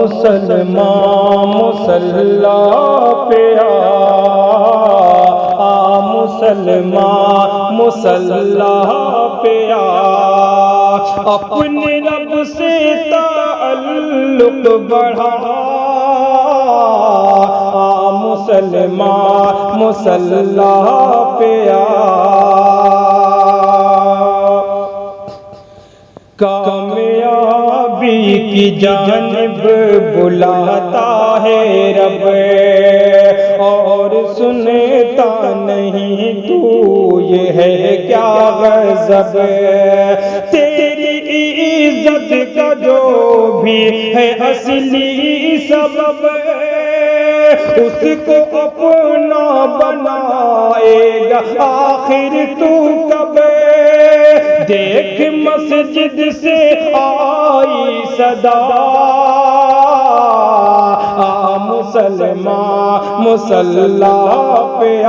مسلمان مصلی پہ مسلمان مصلی پہ اپنے رب سے تعلق بڑھا مسلمان مصلی پہ کامیابی کی جانب بلاتا ہے رب اور سنتا نہیں تو یہ ہے کیا غضب تیری عزت کا جو بھی ہے اصلی سبب اس کو اپنا بنائے گا آخر تو کب دیکھ مسجد سے آئی صدا مسلمان مصلی پہ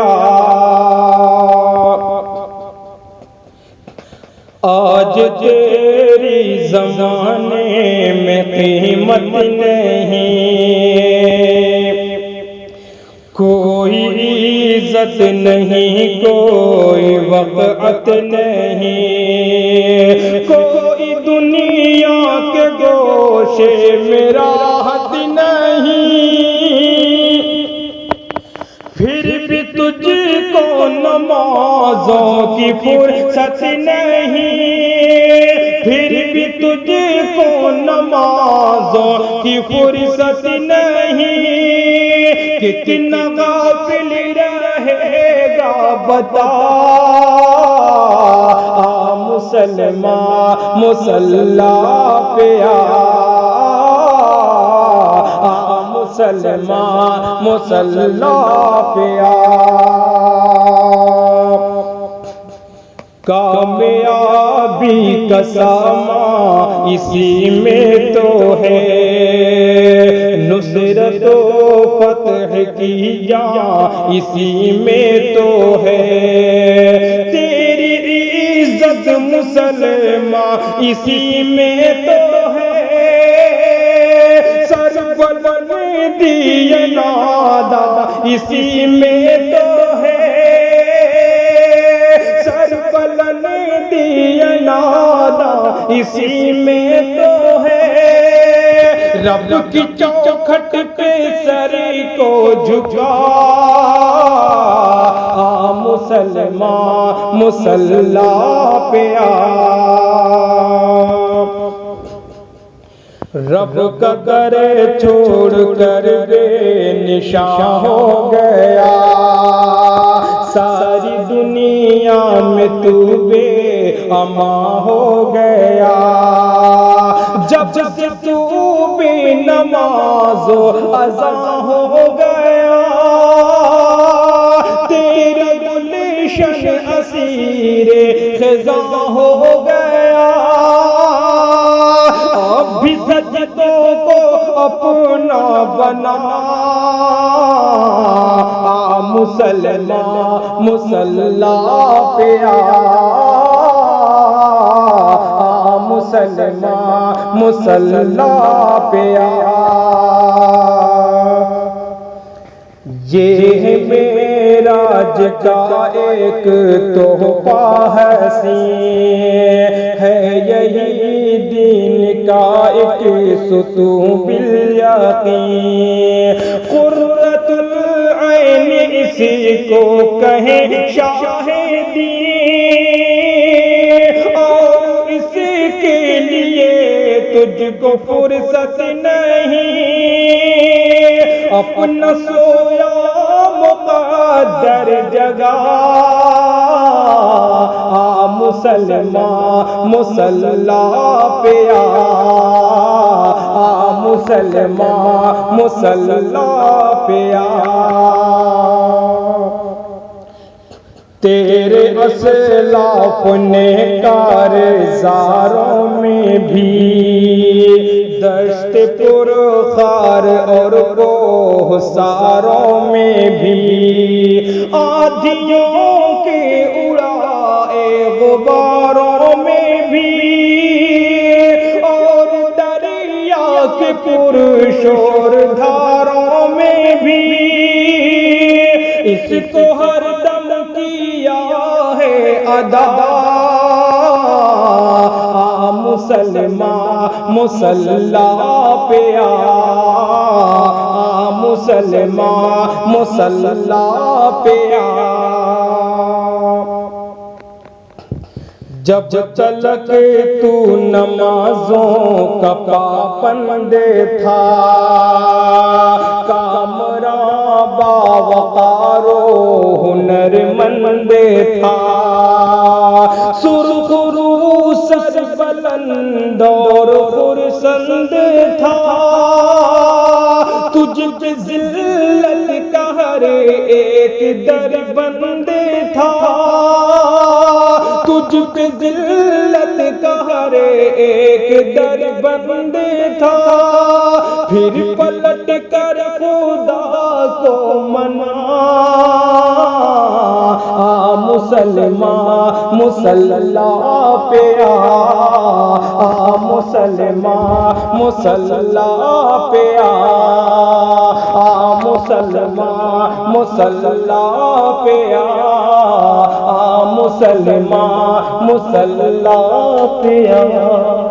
آج تیری زمانے میں قیمت نہیں کوئی عزت نہیں کوئی وقت نہیں کوئی دنیا کے گوشے میں راحت نہیں پھر بھی تجھ کو نمازوں کی فرصت نہیں پھر بھی تجھ کو نمازوں کی فرصت نہیں کتنا غافل رہے گا بتا مسلمان مصلی پہ مسلمان مصلی پہ کامیابی کا سامان اسی میں تو ہے نصرت و فتح کی جان اسی میں تو ہے تیری عزت مسلمان اسی میں تو ہے سر بلندی نادا اسی میں تو ہے سر بلندی نادا اسی میں تو ہے رب کی چوکھٹ پہ سر کو جھکا مسلمان مصلی پہ رب کا در چھوڑ کر بے نشان ہو گیا ساری دنیا میں تو بے امان ہو گیا جب سے تو بے نماز و اذان ہو گیا تیرا گلشن اسیر خزاں ہو گیا اب بھی سجدوں کو اپنا بنا مسلمان مصلی پہ مسلمان مصلی پہ یہ معراج کا ایک تحفہ حسین ہے یہی دین کا ایک ستون بالیقین قرۃ العین اسی کو کہیں شاہ دین اور اس کے لیے تجھ کو فرصت نہیں اپنا سویا مقدر جگہ مسلمان مصلی پہ مسلمان مصلی پہ تیرے اسلاف نے کارزاروں میں بھی دشت پرخار اور کوہساروں میں بھی آندھیوں کے اڑائے غباروں میں بھی اور دریا کے پرشور دھاروں میں بھی اس کو ہر دم کیا ہے ادا۔ مسلمان مصلی پہ مسلمان مصلی پہ جب تلک تو نمازوں کا پابند تھا، کامراں باوقار و ہنر مند تھا، سرخ رو سر بلند اور خرسند تھا، تجھ پہ ذلت کا ہر ایک در بند تھا، تجھ پہ ذلت کا ہر ایک در بند تھا، پھر پلٹ کر خدا کو منا، مسلمان مصلی پہ مسلمان مصلی پہ مسلمان مصلی پہ مسلمان مصلی پہ